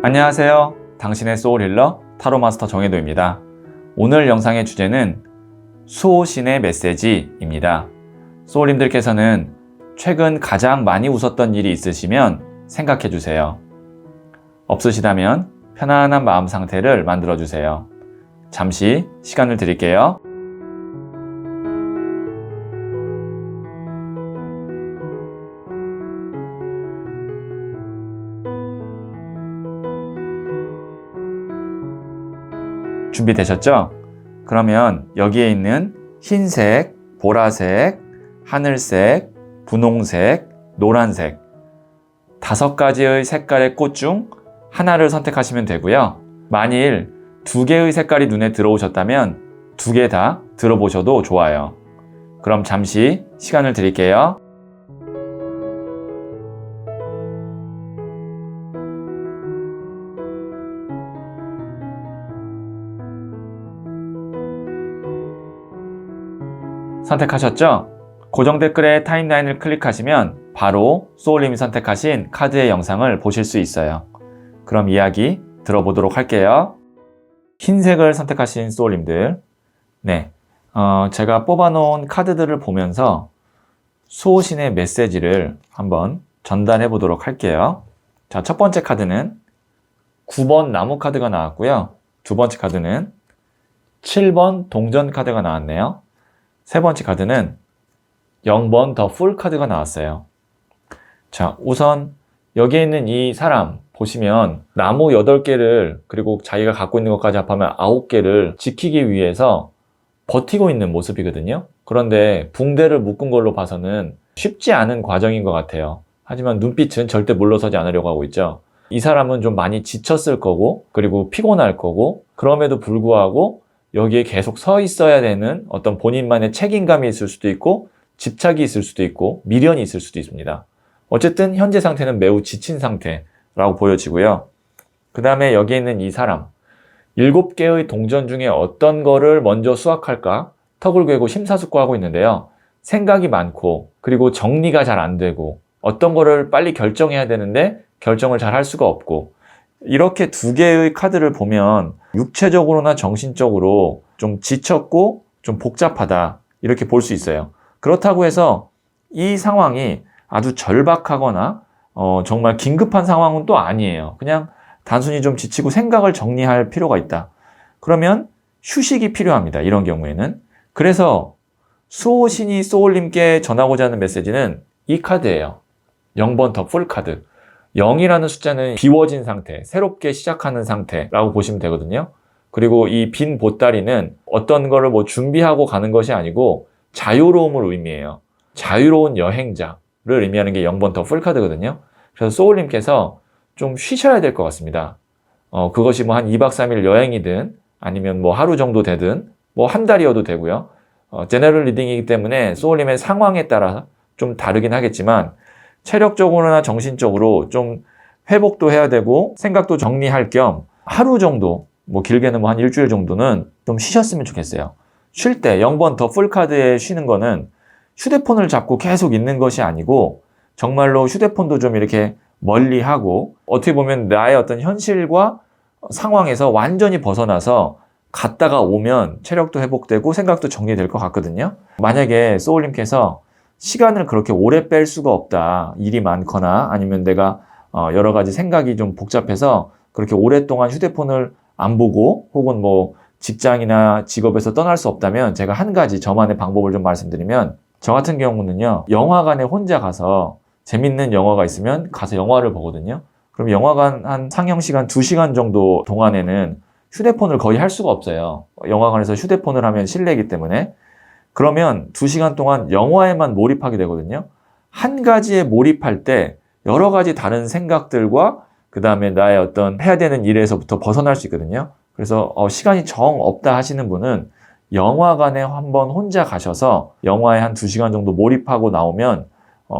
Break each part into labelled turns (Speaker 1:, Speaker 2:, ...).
Speaker 1: 안녕하세요. 당신의 소울힐러 타로마스터 정혜도입니다. 오늘 영상의 주제는 수호신의 메시지입니다. 소울님들께서는 최근 가장 많이 웃었던 일이 있으시면 생각해 주세요. 없으시다면 편안한 마음 상태를 만들어 주세요. 잠시 시간을 드릴게요. 준비되셨죠? 그러면 여기에 있는 흰색, 보라색, 하늘색, 분홍색, 노란색 5가지의 색깔의 꽃 중 하나를 선택하시면 되고요. 만일 2개의 색깔이 눈에 들어오셨다면 2개 다 들어보셔도 좋아요. 그럼 잠시 시간을 드릴게요. 선택하셨죠? 고정 댓글에 타임라인을 클릭하시면 바로 소울님이 선택하신 카드의 영상을 보실 수 있어요. 그럼 이야기 들어보도록 할게요. 흰색을 선택하신 소울님들, 제가 뽑아놓은 카드들을 보면서 수호신의 메시지를 한번 전달해 보도록 할게요. 자, 첫 번째 카드는 9번 나무 카드가 나왔고요. 두 번째 카드는 7번 동전 카드가 나왔네요. 세 번째 카드는 0번 더 풀 카드가 나왔어요. 자, 우선 여기에 있는 이 사람 보시면 나무 8개를 그리고 자기가 갖고 있는 것까지 합하면 9개를 지키기 위해서 버티고 있는 모습이거든요. 그런데 붕대를 묶은 걸로 봐서는 쉽지 않은 과정인 것 같아요. 하지만 눈빛은 절대 물러서지 않으려고 하고 있죠. 이 사람은 좀 많이 지쳤을 거고 그리고 피곤할 거고 그럼에도 불구하고 여기에 계속 서 있어야 되는 어떤 본인만의 책임감이 있을 수도 있고 집착이 있을 수도 있고 미련이 있을 수도 있습니다. 어쨌든 현재 상태는 매우 지친 상태라고 보여지고요. 그 다음에 여기에 있는 이 사람 7개의 동전 중에 어떤 거를 먼저 수확할까 턱을 괴고 심사숙고하고 있는데요. 생각이 많고 그리고 정리가 잘 안 되고 어떤 거를 빨리 결정해야 되는데 결정을 잘 할 수가 없고 이렇게 2개의 카드를 보면 육체적으로나 정신적으로 좀 지쳤고 좀 복잡하다 이렇게 볼 수 있어요. 그렇다고 해서 이 상황이 아주 절박하거나 정말 긴급한 상황은 또 아니에요. 그냥 단순히 좀 지치고 생각을 정리할 필요가 있다. 그러면 휴식이 필요합니다. 이런 경우에는. 그래서 수호신이 소울님께 전하고자 하는 메시지는 이 카드예요. 0번 더 풀 카드. 0이라는 숫자는 비워진 상태, 새롭게 시작하는 상태라고 보시면 되거든요. 그리고 이 빈 보따리는 어떤 거를 준비하고 가는 것이 아니고 자유로움을 의미해요. 자유로운 여행자를 의미하는 게 0번 더 풀 카드거든요. 그래서 소울님께서 좀 쉬셔야 될 것 같습니다. 그것이 한 2박 3일 여행이든 아니면 하루 정도 되든 한 달이어도 되고요. 제너럴 리딩이기 때문에 소울님의 상황에 따라 좀 다르긴 하겠지만 체력적으로나 정신적으로 좀 회복도 해야 되고 생각도 정리할 겸 하루 정도 길게는 한 일주일 정도는 좀 쉬셨으면 좋겠어요. 쉴 때 0번 더 풀 카드에 쉬는 거는 휴대폰을 잡고 계속 있는 것이 아니고 정말로 휴대폰도 좀 이렇게 멀리하고 어떻게 보면 나의 어떤 현실과 상황에서 완전히 벗어나서 갔다가 오면 체력도 회복되고 생각도 정리될 것 같거든요. 만약에 소울님께서 시간을 그렇게 오래 뺄 수가 없다. 일이 많거나 아니면 내가 여러 가지 생각이 좀 복잡해서 그렇게 오랫동안 휴대폰을 안 보고 혹은 직장이나 직업에서 떠날 수 없다면 제가 한 가지 저만의 방법을 좀 말씀드리면 저 같은 경우는요. 영화관에 혼자 가서 재밌는 영화가 있으면 가서 영화를 보거든요. 그럼 영화관 한 상영시간 2시간 정도 동안에는 휴대폰을 거의 할 수가 없어요. 영화관에서 휴대폰을 하면 실례이기 때문에 그러면 2시간 동안 영화에만 몰입하게 되거든요. 한 가지에 몰입할 때 여러 가지 다른 생각들과 그 다음에 나의 어떤 해야 되는 일에서부터 벗어날 수 있거든요. 그래서 시간이 정 없다 하시는 분은 영화관에 한번 혼자 가셔서 영화에 한 2시간 정도 몰입하고 나오면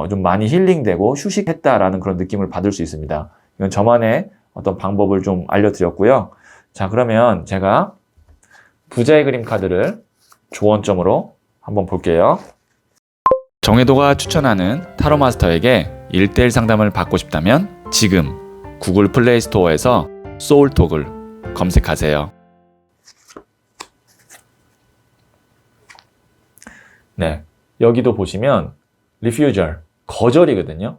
Speaker 1: 좀 많이 힐링되고 휴식했다라는 그런 느낌을 받을 수 있습니다. 이건 저만의 어떤 방법을 좀 알려드렸고요. 자, 그러면 제가 부자의 그림 카드를 조언점으로 한번 볼게요. 정혜도가 추천하는 타로마스터에게 1:1 상담을 받고 싶다면 지금 구글 플레이 스토어에서 소울톡을 검색하세요. 네, 여기도 보시면 refusal, 거절이거든요.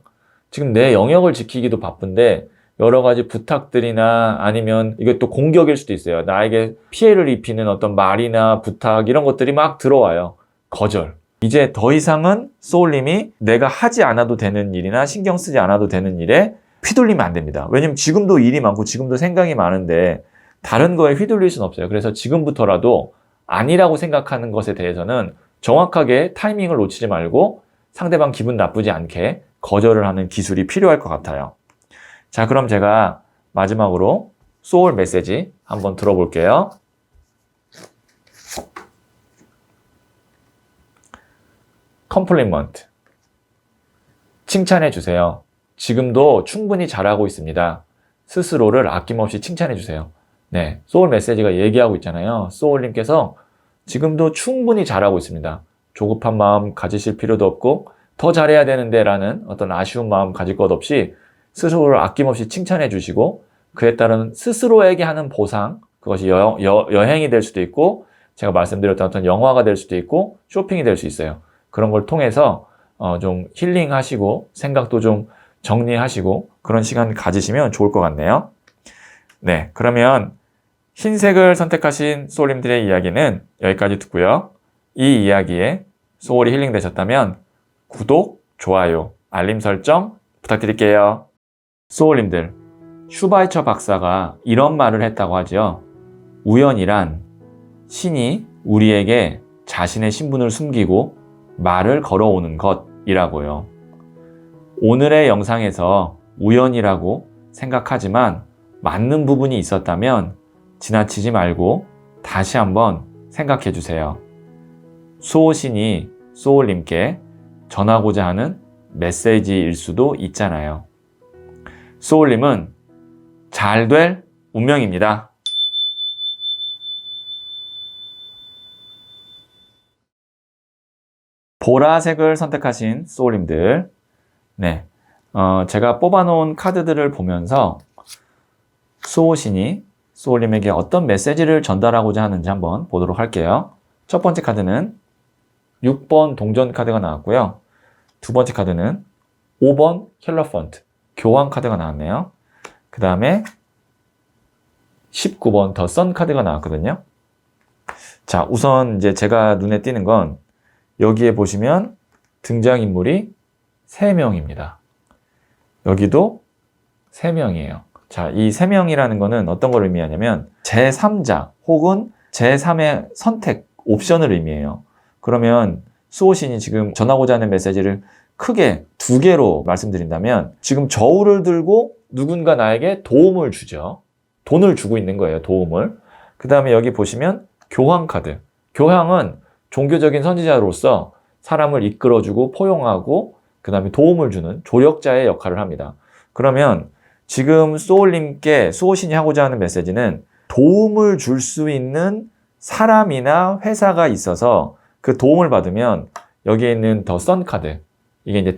Speaker 1: 지금 내 영역을 지키기도 바쁜데 여러 가지 부탁들이나 아니면 이게 또 공격일 수도 있어요. 나에게 피해를 입히는 어떤 말이나 부탁 이런 것들이 막 들어와요. 거절. 이제 더 이상은 소울님이 내가 하지 않아도 되는 일이나 신경 쓰지 않아도 되는 일에 휘둘리면 안 됩니다. 왜냐면 지금도 일이 많고 지금도 생각이 많은데 다른 거에 휘둘릴 수는 없어요. 그래서 지금부터라도 아니라고 생각하는 것에 대해서는 정확하게 타이밍을 놓치지 말고 상대방 기분 나쁘지 않게 거절을 하는 기술이 필요할 것 같아요. 자, 그럼 제가 마지막으로 소울 메시지 한번 들어볼게요. 컴플리먼트. 칭찬해 주세요. 지금도 충분히 잘하고 있습니다. 스스로를 아낌없이 칭찬해 주세요. 네, 소울 메시지가 얘기하고 있잖아요. 소울님께서 지금도 충분히 잘하고 있습니다. 조급한 마음 가지실 필요도 없고 더 잘해야 되는데 라는 어떤 아쉬운 마음 가질 것 없이 스스로를 아낌없이 칭찬해 주시고 그에 따른 스스로에게 하는 보상, 그것이 여행이 될 수도 있고 제가 말씀드렸던 어떤 영화가 될 수도 있고 쇼핑이 될 수 있어요. 그런 걸 통해서 좀 힐링하시고 생각도 좀 정리하시고 그런 시간 가지시면 좋을 것 같네요. 네, 그러면 흰색을 선택하신 소울님들의 이야기는 여기까지 듣고요. 이 이야기에 소울이 힐링되셨다면 구독, 좋아요, 알림 설정 부탁드릴게요. 소울님들, 슈바이처 박사가 이런 말을 했다고 하죠. 우연이란 신이 우리에게 자신의 신분을 숨기고 말을 걸어오는 것이라고요. 오늘의 영상에서 우연이라고 생각하지만 맞는 부분이 있었다면 지나치지 말고 다시 한번 생각해 주세요. 수호신이 소울님께 전하고자 하는 메시지일 수도 있잖아요. 소울님은 잘 될 운명입니다. 보라색을 선택하신 소울님들, 네, 제가 뽑아놓은 카드들을 보면서 수호신이 소울님에게 어떤 메시지를 전달하고자 하는지 한번 보도록 할게요. 첫 번째 카드는 6번 동전 카드가 나왔고요. 두 번째 카드는 5번 힐러펀트, 교황 카드가 나왔네요. 그 다음에 19번 더 선 카드가 나왔거든요. 자, 우선 이제 제가 눈에 띄는 건 여기에 보시면 등장인물이 3명입니다. 여기도 3명이에요. 자, 이 3명이라는 거는 어떤 걸 의미하냐면 제3자 혹은 제3의 선택, 옵션을 의미해요. 그러면 수호신이 지금 전하고자 하는 메시지를 크게 2개로 말씀드린다면 지금 저울을 들고 누군가 나에게 도움을 주죠. 돈을 주고 있는 거예요, 도움을. 그 다음에 여기 보시면 교황 카드. 교황은 종교적인 선지자로서 사람을 이끌어주고 포용하고 그 다음에 도움을 주는 조력자의 역할을 합니다. 그러면 지금 소울님께 수호신이 하고자 하는 메시지는 도움을 줄 수 있는 사람이나 회사가 있어서 그 도움을 받으면 여기에 있는 더 선 카드, 이게 이제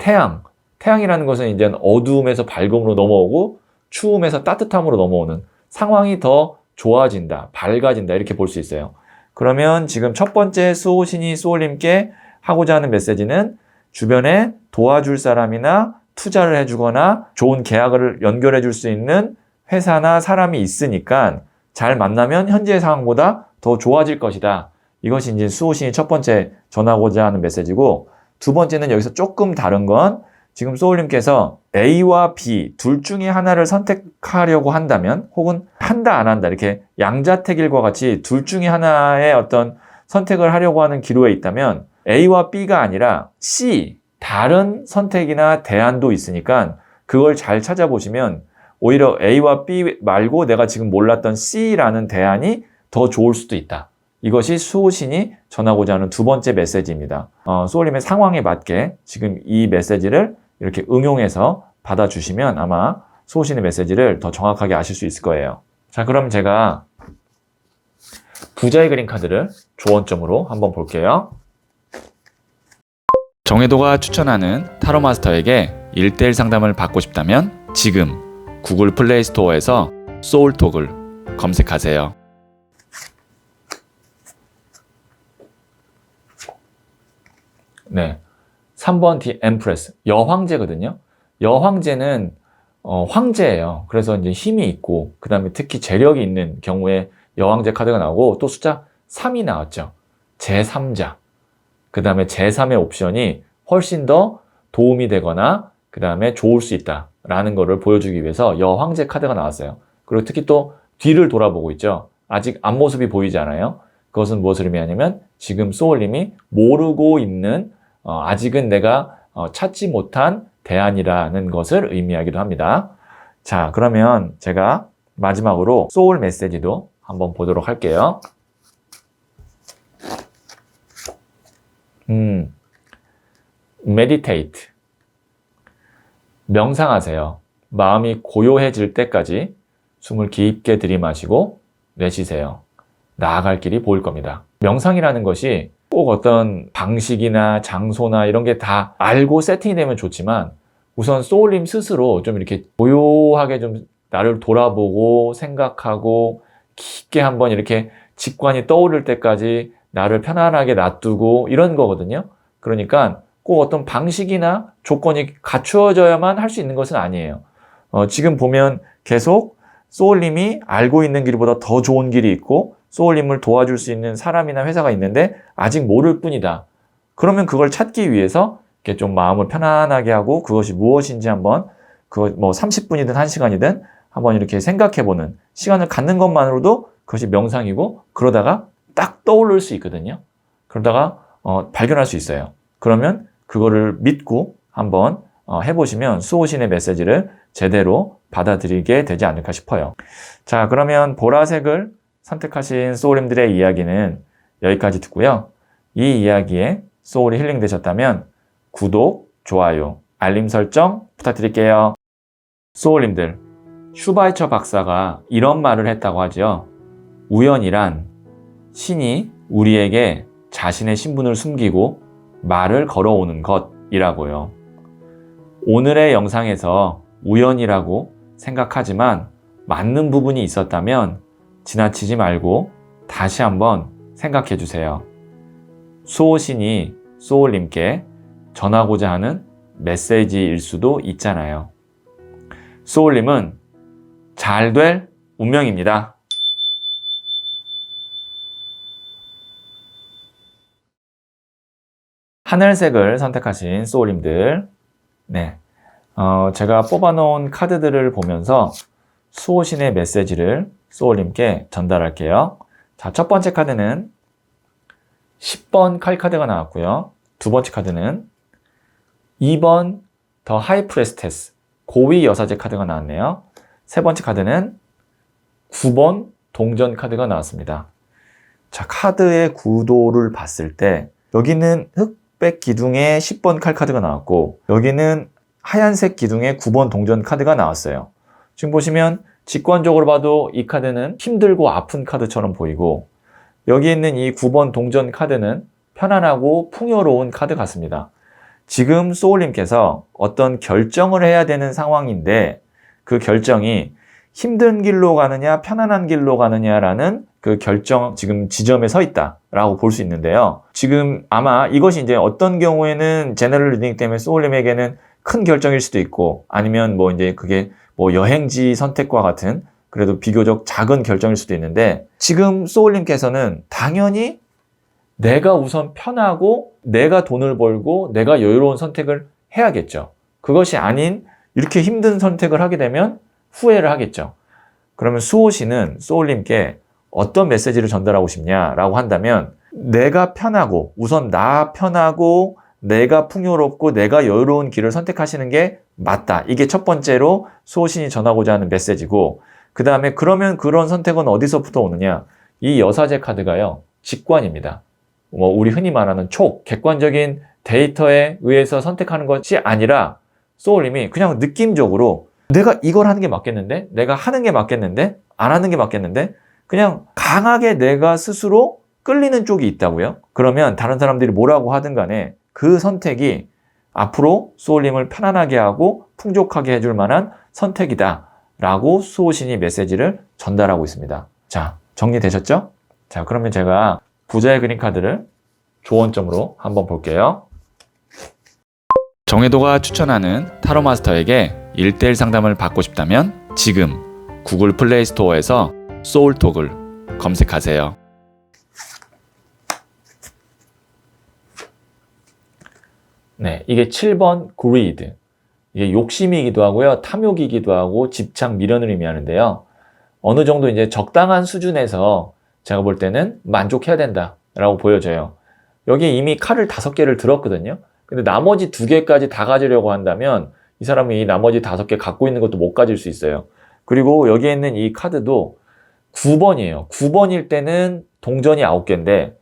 Speaker 1: 태양이라는 것은 이제 어두움에서 밝음으로 넘어오고 추움에서 따뜻함으로 넘어오는 상황이 더 좋아진다, 밝아진다 이렇게 볼 수 있어요. 그러면 지금 첫 번째 수호신이 소울님께 하고자 하는 메시지는 주변에 도와줄 사람이나 투자를 해주거나 좋은 계약을 연결해 줄 수 있는 회사나 사람이 있으니까 잘 만나면 현재의 상황보다 더 좋아질 것이다. 이것이 이제 수호신이 첫 번째 전하고자 하는 메시지고, 두 번째는 여기서 조금 다른 건 지금 소울님께서 A와 B 둘 중에 하나를 선택하려고 한다면, 혹은 한다 안 한다 이렇게 양자택일과 같이 둘 중에 하나의 어떤 선택을 하려고 하는 기로에 있다면 A와 B가 아니라 C, 다른 선택이나 대안도 있으니까 그걸 잘 찾아보시면 오히려 A와 B 말고 내가 지금 몰랐던 C라는 대안이 더 좋을 수도 있다. 이것이 수호신이 전하고자 하는 두 번째 메시지입니다. 소울님의 상황에 맞게 지금 이 메시지를 이렇게 응용해서 받아주시면 아마 수호신의 메시지를 더 정확하게 아실 수 있을 거예요. 자, 그럼 제가 부자의 그림 카드를 조언점으로 한번 볼게요. 정혜도가 추천하는 타로마스터에게 1:1 상담을 받고 싶다면 지금 구글 플레이 스토어에서 소울톡을 검색하세요. 네, 3번 디 엠프레스, 여황제거든요. 여황제는 황제예요. 그래서 이제 힘이 있고, 그 다음에 특히 재력이 있는 경우에 여황제 카드가 나오고, 또 숫자 3이 나왔죠. 제3자. 그 다음에 제3의 옵션이 훨씬 더 도움이 되거나, 그 다음에 좋을 수 있다라는 거를 보여주기 위해서 여황제 카드가 나왔어요. 그리고 특히 또 뒤를 돌아보고 있죠. 아직 앞모습이 보이지 않아요. 그것은 무엇을 의미하냐면, 지금 소울님이 모르고 있는, 아직은 내가 찾지 못한 대안이라는 것을 의미하기도 합니다. 자, 그러면 제가 마지막으로 소울 메시지도 한번 보도록 할게요. meditate. 명상하세요. 마음이 고요해질 때까지 숨을 깊게 들이마시고 내쉬세요. 나아갈 길이 보일 겁니다. 명상이라는 것이 꼭 어떤 방식이나 장소나 이런 게 다 알고 세팅이 되면 좋지만, 우선 소울님 스스로 좀 이렇게 고요하게 좀 나를 돌아보고 생각하고 깊게 한번 이렇게 직관이 떠오를 때까지 나를 편안하게 놔두고 이런 거거든요. 그러니까 꼭 어떤 방식이나 조건이 갖추어져야만 할 수 있는 것은 아니에요. 지금 보면 계속 소울님이 알고 있는 길보다 더 좋은 길이 있고, 소울님을 도와줄 수 있는 사람이나 회사가 있는데 아직 모를 뿐이다. 그러면 그걸 찾기 위해서 이렇게 좀 마음을 편안하게 하고, 그것이 무엇인지 한번, 그거 뭐 30분이든 1시간이든 한번 이렇게 생각해보는 시간을 갖는 것만으로도 그것이 명상이고, 그러다가 딱 떠오를 수 있거든요. 그러다가 발견할 수 있어요. 그러면 그거를 믿고 한번 해보시면 수호신의 메시지를 제대로 받아들이게 되지 않을까 싶어요. 자, 그러면 보라색을 선택하신 소울님들의 이야기는 여기까지 듣고요. 이 이야기에 소울이 힐링 되셨다면 구독, 좋아요, 알림 설정 부탁드릴게요. 소울님들, 슈바이처 박사가 이런 말을 했다고 하죠. 우연이란 신이 우리에게 자신의 신분을 숨기고 말을 걸어오는 것이라고요. 오늘의 영상에서 우연이라고 생각하지만 맞는 부분이 있었다면 지나치지 말고 다시 한번 생각해 주세요. 수호신이 소울님께 전하고자 하는 메시지일 수도 있잖아요. 소울님은 잘 될 운명입니다. 하늘색을 선택하신 소울님들, 네, 제가 뽑아놓은 카드들을 보면서 수호신의 메시지를 소울님께 전달할게요. 자, 첫 번째 카드는 10번 칼 카드가 나왔고요. 두 번째 카드는 2번 더 하이 프레스테스, 고위 여사제 카드가 나왔네요. 세 번째 카드는 9번 동전 카드가 나왔습니다. 자, 카드의 구도를 봤을 때 여기는 흑백 기둥에 10번 칼 카드가 나왔고, 여기는 하얀색 기둥에 9번 동전 카드가 나왔어요. 지금 보시면 직관적으로 봐도 이 카드는 힘들고 아픈 카드처럼 보이고, 여기 있는 이 9번 동전 카드는 편안하고 풍요로운 카드 같습니다. 지금 소울님께서 어떤 결정을 해야 되는 상황인데, 그 결정이 힘든 길로 가느냐 편안한 길로 가느냐라는 그 결정 지금 지점에 서 있다라고 볼 수 있는데요. 지금 아마 이것이 이제 어떤 경우에는 제너럴 리딩 때문에 소울님에게는 큰 결정일 수도 있고, 아니면 뭐 이제 그게 뭐 여행지 선택과 같은 그래도 비교적 작은 결정일 수도 있는데, 지금 소울님께서는 당연히 내가 우선 편하고 내가 돈을 벌고 내가 여유로운 선택을 해야겠죠. 그것이 아닌 이렇게 힘든 선택을 하게 되면 후회를 하겠죠. 그러면 수호신은 소울님께 어떤 메시지를 전달하고 싶냐라고 한다면, 내가 편하고 우선 나 편하고 내가 풍요롭고 내가 여유로운 길을 선택하시는 게 맞다. 이게 첫 번째로 수호신이 전하고자 하는 메시지고, 그 다음에 그러면 그런 선택은 어디서부터 오느냐? 이 여사제 카드가요, 직관입니다. 우리 흔히 말하는 촉, 객관적인 데이터에 의해서 선택하는 것이 아니라 소울님이 그냥 느낌적으로 내가 이걸 하는 게 맞겠는데? 내가 하는 게 맞겠는데? 안 하는 게 맞겠는데? 그냥 강하게 내가 스스로 끌리는 쪽이 있다고요? 그러면 다른 사람들이 뭐라고 하든 간에 그 선택이 앞으로 소울님을 편안하게 하고 풍족하게 해줄 만한 선택이다 라고 수호신이 메시지를 전달하고 있습니다. 자, 정리되셨죠? 자, 그러면 제가 부자의 그림 카드를 조언점으로 한번 볼게요. 정혜도가 추천하는 타로 마스터에게 1대1 상담을 받고 싶다면 지금 구글 플레이 스토어에서 소울톡을 검색하세요. 네, 이게 7번 greed. 이게 욕심이기도 하고요, 탐욕이기도 하고 집착, 미련을 의미하는데요. 어느 정도 이제 적당한 수준에서 제가 볼 때는 만족해야 된다라고 보여져요. 여기에 이미 칼을 5개를 들었거든요. 근데 나머지 2개까지 다 가지려고 한다면 이 사람이 이 나머지 5개 갖고 있는 것도 못 가질 수 있어요. 그리고 여기에 있는 이 카드도 9번이에요. 9번일 때는 동전이 9개인데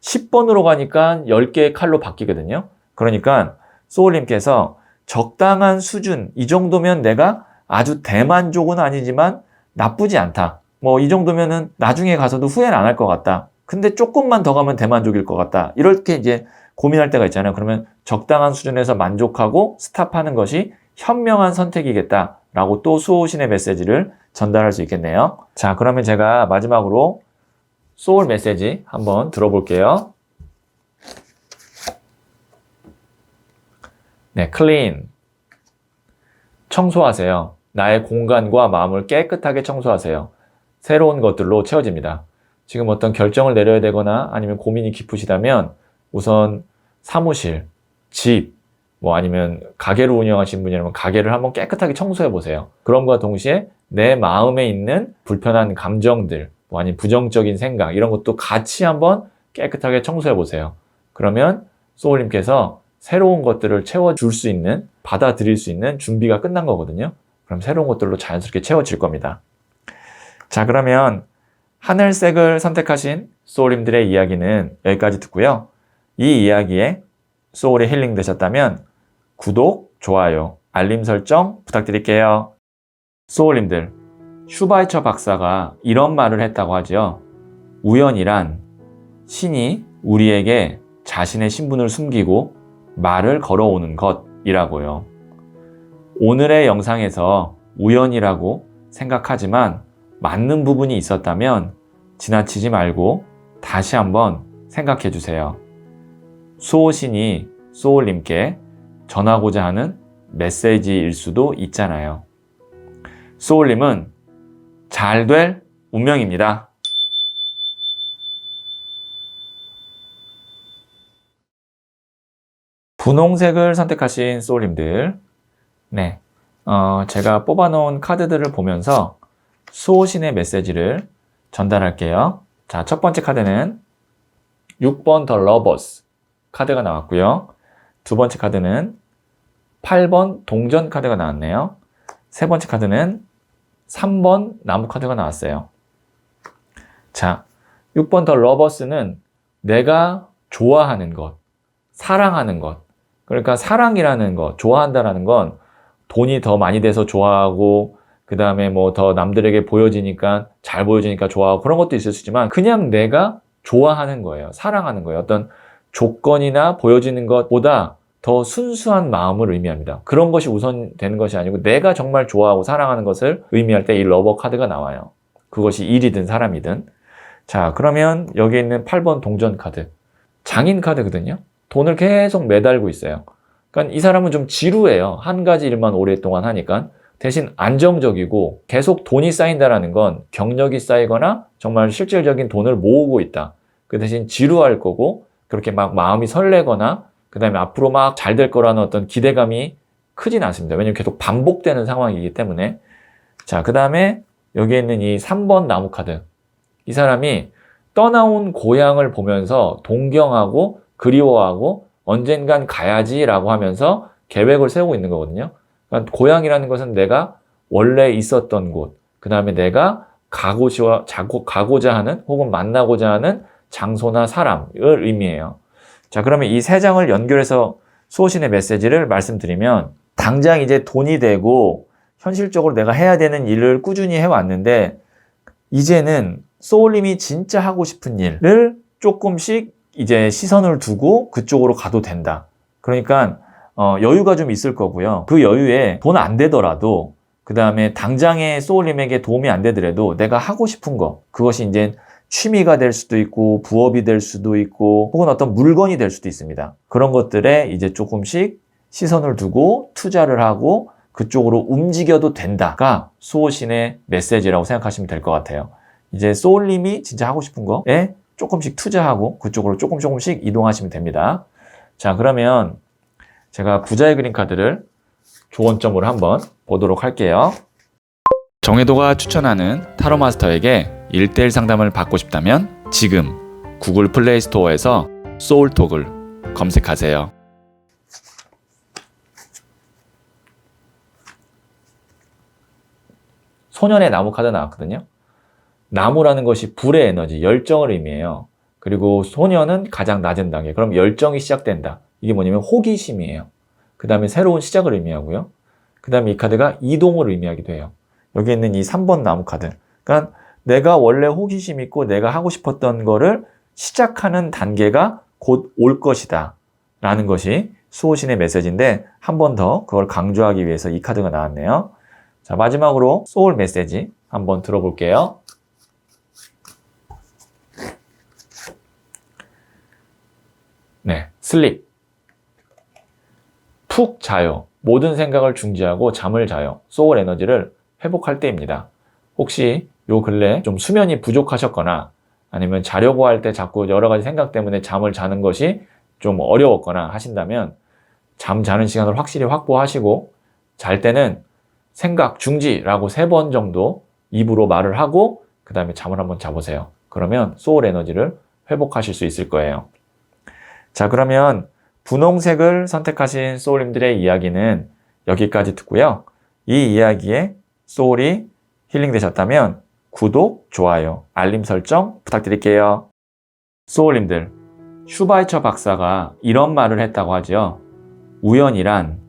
Speaker 1: 10번으로 가니까 10개의 칼로 바뀌거든요. 그러니까 소울님께서 적당한 수준, 이 정도면 내가 아주 대만족은 아니지만 나쁘지 않다. 뭐 이 정도면은 나중에 가서도 후회는 안 할 것 같다. 근데 조금만 더 가면 대만족일 것 같다. 이렇게 이제 고민할 때가 있잖아요. 그러면 적당한 수준에서 만족하고 스탑하는 것이 현명한 선택이겠다라고 또 수호신의 메시지를 전달할 수 있겠네요. 자, 그러면 제가 마지막으로 소울 메시지 한번 들어볼게요. 네, clean. 청소하세요. 나의 공간과 마음을 깨끗하게 청소하세요. 새로운 것들로 채워집니다. 지금 어떤 결정을 내려야 되거나 아니면 고민이 깊으시다면 우선 사무실, 집, 뭐 아니면 가게를 운영하시는 분이라면 가게를 한번 깨끗하게 청소해 보세요. 그럼과 동시에 내 마음에 있는 불편한 감정들, 뭐 아니면 부정적인 생각, 이런 것도 같이 한번 깨끗하게 청소해 보세요. 그러면 소울님께서 새로운 것들을 채워줄 수 있는, 받아들일 수 있는 준비가 끝난 거거든요. 그럼 새로운 것들로 자연스럽게 채워질 겁니다. 자, 그러면 하늘색을 선택하신 소울님들의 이야기는 여기까지 듣고요. 이 이야기에 소울이 힐링 되셨다면 구독, 좋아요, 알림 설정 부탁드릴게요. 소울님들, 슈바이처 박사가 이런 말을 했다고 하죠. 우연이란 신이 우리에게 자신의 신분을 숨기고 말을 걸어오는 것이라고요. 오늘의 영상에서 우연이라고 생각하지만 맞는 부분이 있었다면 지나치지 말고 다시 한번 생각해 주세요. 수호신이 소울님께 전하고자 하는 메시지일 수도 있잖아요. 소울님은 잘 될 운명입니다. 분홍색을 선택하신 소울님들, 네, 제가 뽑아놓은 카드들을 보면서 수호신의 메시지를 전달할게요. 자, 첫 번째 카드는 6번 더 러버스 카드가 나왔고요. 두 번째 카드는 8번 동전 카드가 나왔네요. 세 번째 카드는 3번 나무 카드가 나왔어요. 자, 6번 더 러버스는 내가 좋아하는 것, 사랑하는 것. 그러니까 사랑이라는 것, 좋아한다라는 건 돈이 더 많이 돼서 좋아하고 그 다음에 뭐 더 남들에게 보여지니까 잘 보여지니까 좋아하고 그런 것도 있을 수 있지만 그냥 내가 좋아하는 거예요. 사랑하는 거예요. 어떤 조건이나 보여지는 것보다 더 순수한 마음을 의미합니다. 그런 것이 우선되는 것이 아니고 내가 정말 좋아하고 사랑하는 것을 의미할 때 이 러버 카드가 나와요. 그것이 일이든 사람이든. 자, 그러면 여기 있는 8번 동전 카드. 장인 카드거든요. 돈을 계속 매달고 있어요. 그러니까 이 사람은 좀 지루해요. 한 가지 일만 오랫동안 하니까. 대신 안정적이고 계속 돈이 쌓인다는 건 경력이 쌓이거나 정말 실질적인 돈을 모으고 있다. 그 대신 지루할 거고 그렇게 막 마음이 설레거나 그 다음에 앞으로 막 잘 될 거라는 어떤 기대감이 크진 않습니다. 왜냐면 계속 반복되는 상황이기 때문에. 자, 그 다음에 여기에 있는 이 3번 나무 카드. 이 사람이 떠나온 고향을 보면서 동경하고 그리워하고 언젠간 가야지라고 하면서 계획을 세우고 있는 거거든요. 그러니까 고향이라는 것은 내가 원래 있었던 곳, 그 다음에 내가 가고자 하는 혹은 만나고자 하는 장소나 사람을 의미해요. 자, 그러면 이 세 장을 연결해서 수호신의 메시지를 말씀드리면 당장 이제 돈이 되고 현실적으로 내가 해야 되는 일을 꾸준히 해왔는데 이제는 소울님이 진짜 하고 싶은 일을 조금씩 이제 시선을 두고 그쪽으로 가도 된다. 그러니까 여유가 좀 있을 거고요. 그 여유에 돈 안 되더라도 그 다음에 당장의 소울님에게 도움이 안 되더라도 내가 하고 싶은 거, 그것이 이제 취미가 될 수도 있고 부업이 될 수도 있고 혹은 어떤 물건이 될 수도 있습니다. 그런 것들에 이제 조금씩 시선을 두고 투자를 하고 그쪽으로 움직여도 된다가 수호신의 메시지라고 생각하시면 될 것 같아요. 이제 소울님이 진짜 하고 싶은 거에 조금씩 투자하고 그쪽으로 조금씩 이동하시면 됩니다. 자, 그러면 제가 부자의 그림 카드를 조언점으로 한번 보도록 할게요. 정혜도가 추천하는 타로 마스터에게 1대1 상담을 받고 싶다면 지금 구글 플레이 스토어에서 소울톡을 검색하세요. 소년의 나무 카드 나왔거든요. 나무라는 것이 불의 에너지, 열정을 의미해요. 그리고 소년은 가장 낮은 단계. 그럼 열정이 시작된다. 이게 뭐냐면 호기심이에요. 그 다음에 새로운 시작을 의미하고요. 그 다음에 이 카드가 이동을 의미하기도 해요. 여기 있는 이 3번 나무 카드. 그러니까 내가 원래 호기심 있고 내가 하고 싶었던 거를 시작하는 단계가 곧 올 것이다. 라는 것이 수호신의 메시지인데 한 번 더 그걸 강조하기 위해서 이 카드가 나왔네요. 자, 마지막으로 소울 메시지 한번 들어볼게요. 네, 슬립. 푹 자요. 모든 생각을 중지하고 잠을 자요. 소울 에너지를 회복할 때입니다. 혹시 요 근래 좀 수면이 부족하셨거나 아니면 자려고 할 때 자꾸 여러 가지 생각 때문에 잠을 자는 것이 좀 어려웠거나 하신다면 잠 자는 시간을 확실히 확보하시고 잘 때는 생각 중지라고 3번 정도 입으로 말을 하고 그 다음에 잠을 한번 자보세요. 그러면 소울 에너지를 회복하실 수 있을 거예요. 자, 그러면 분홍색을 선택하신 소울님들의 이야기는 여기까지 듣고요. 이 이야기에 소울이 힐링되셨다면 구독, 좋아요, 알림 설정 부탁드릴게요. 소울님들, 슈바이처 박사가 이런 말을 했다고 하죠. 우연이란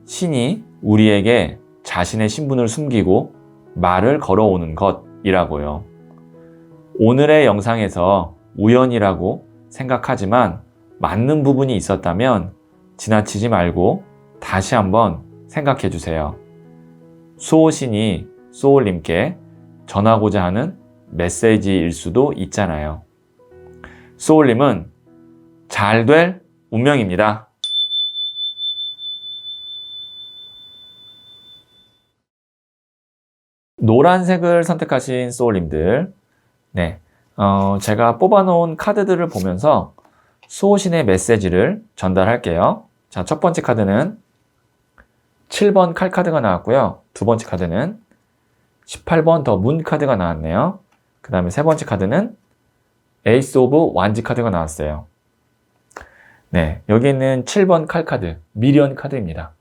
Speaker 1: 신이 우리에게 자신의 신분을 숨기고 말을 걸어오는 것이라고요. 오늘의 영상에서 우연이라고 생각하지만 맞는 부분이 있었다면 지나치지 말고 다시 한번 생각해 주세요. 수호신이 소울님께 전하고자 하는 메시지일 수도 있잖아요. 소울님은 잘 될 운명입니다. 노란색을 선택하신 소울님들, 네, 제가 뽑아놓은 카드들을 보면서 수호신의 메시지를 전달할게요. 자, 첫 번째 카드는 7번 칼 카드가 나왔고요. 두 번째 카드는 18번 더 문 카드가 나왔네요. 그 다음에 세 번째 카드는 에이스 오브 완지 카드가 나왔어요. 네, 여기 있는 7번 칼 카드, 미련 카드입니다.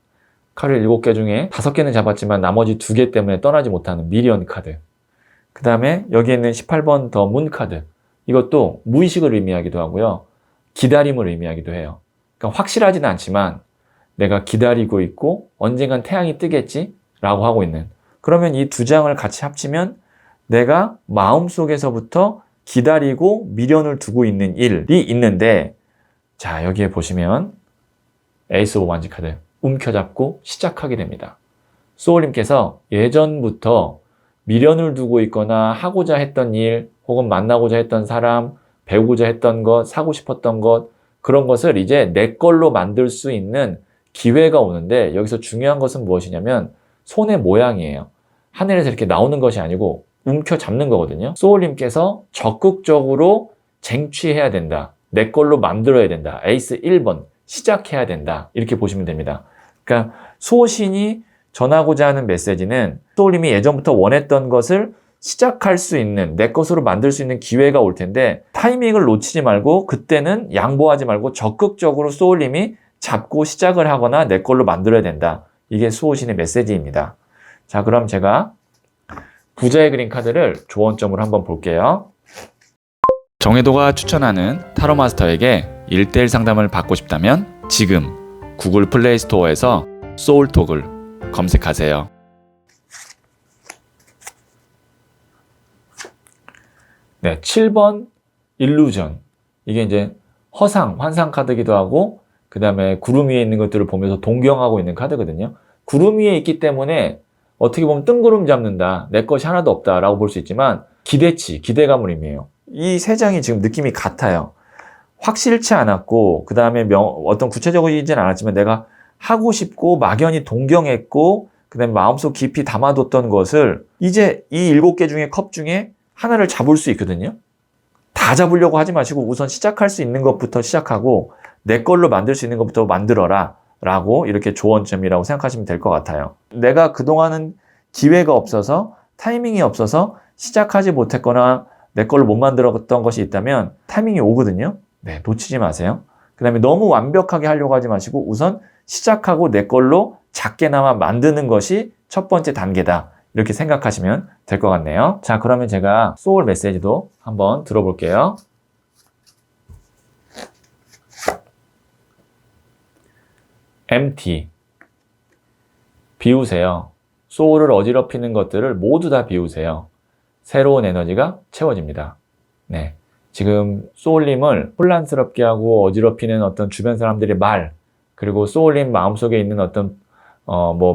Speaker 1: 칼을 7개 중에 5개는 잡았지만 나머지 2개 때문에 떠나지 못하는 미련 카드. 그 다음에 여기 있는 18번 더 문 카드. 이것도 무의식을 의미하기도 하고요. 기다림을 의미하기도 해요. 그러니까 확실하지는 않지만 내가 기다리고 있고 언젠간 태양이 뜨겠지? 라고 하고 있는. 그러면 이 두 장을 같이 합치면 내가 마음속에서부터 기다리고 미련을 두고 있는 일이 있는데, 자, 여기에 보시면 에이스 오브 완지 카드 움켜잡고 시작하게 됩니다. 소울님께서 예전부터 미련을 두고 있거나 하고자 했던 일 혹은 만나고자 했던 사람, 배우고자 했던 것, 사고 싶었던 것, 그런 것을 이제 내 걸로 만들 수 있는 기회가 오는데, 여기서 중요한 것은 무엇이냐면 손의 모양이에요. 하늘에서 이렇게 나오는 것이 아니고 움켜잡는 거거든요. 소울님께서 적극적으로 쟁취해야 된다. 내 걸로 만들어야 된다. 에이스 1번 시작해야 된다. 이렇게 보시면 됩니다. 그러니까 수호신이 전하고자 하는 메시지는 소울님이 예전부터 원했던 것을 시작할 수 있는, 내 것으로 만들 수 있는 기회가 올 텐데 타이밍을 놓치지 말고 그때는 양보하지 말고 적극적으로 소울님이 잡고 시작을 하거나 내 걸로 만들어야 된다. 이게 수호신의 메시지입니다. 자, 그럼 제가 부자의 그림 카드를 조언점으로 한번 볼게요. 정혜도가 추천하는 타로 마스터에게 1대1 상담을 받고 싶다면 지금 구글 플레이 스토어에서 소울톡을 검색하세요. 네, 7번 일루전. 이게 이제 허상, 환상 카드기도 하고 그 다음에 구름 위에 있는 것들을 보면서 동경하고 있는 카드거든요. 구름 위에 있기 때문에 어떻게 보면 뜬구름 잡는다, 내 것이 하나도 없다라고 볼 수 있지만 기대치, 기대감을 의미해요. 이 세 장이 지금 느낌이 같아요. 확실치 않았고 그 다음에 어떤 구체적이진 않았지만 내가 하고 싶고 막연히 동경했고 그 다음에 마음속 깊이 담아뒀던 것을 이제 이 7개 중에 컵 중에 하나를 잡을 수 있거든요. 다 잡으려고 하지 마시고 우선 시작할 수 있는 것부터 시작하고 내 걸로 만들 수 있는 것부터 만들어라 라고 이렇게 조언점이라고 생각하시면 될 것 같아요. 내가 그동안은 기회가 없어서 타이밍이 없어서 시작하지 못했거나 내 걸로 못 만들었던 것이 있다면 타이밍이 오거든요. 네, 놓치지 마세요. 그 다음에 너무 완벽하게 하려고 하지 마시고 우선 시작하고 내 걸로 작게나마 만드는 것이 첫 번째 단계다. 이렇게 생각하시면 될 것 같네요. 자, 그러면 제가 소울 메시지도 한번 들어볼게요. empty. 비우세요. 소울을 어지럽히는 것들을 모두 다 비우세요. 새로운 에너지가 채워집니다. 네. 지금 소울님을 혼란스럽게 하고 어지럽히는 어떤 주변 사람들의 말, 그리고 소울님 마음속에 있는 어떤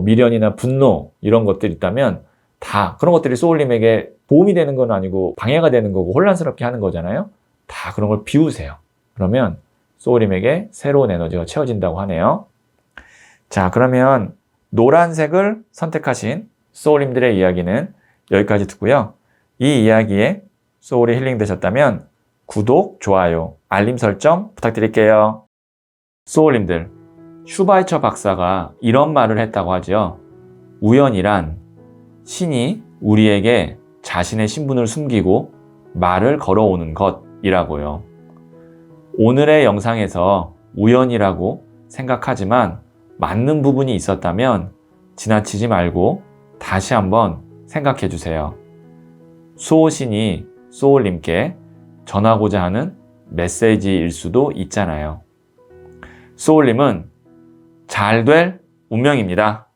Speaker 1: 미련이나 분노 이런 것들이 있다면 다 그런 것들이 소울님에게 도움이 되는 건 아니고 방해가 되는 거고 혼란스럽게 하는 거잖아요. 다 그런 걸 비우세요. 그러면 소울님에게 새로운 에너지가 채워진다고 하네요. 자, 그러면 노란색을 선택하신 소울님들의 이야기는 여기까지 듣고요. 이 이야기에 소울이 힐링되셨다면 구독, 좋아요, 알림 설정 부탁드릴게요. 소울님들, 슈바이처 박사가 이런 말을 했다고 하죠. 우연이란 신이 우리에게 자신의 신분을 숨기고 말을 걸어오는 것이라고요. 오늘의 영상에서 우연이라고 생각하지만 맞는 부분이 있었다면 지나치지 말고 다시 한번 생각해 주세요. 수호신이 소울님께 전하고자 하는 메시지일 수도 있잖아요. 소울님은 잘 될 운명입니다.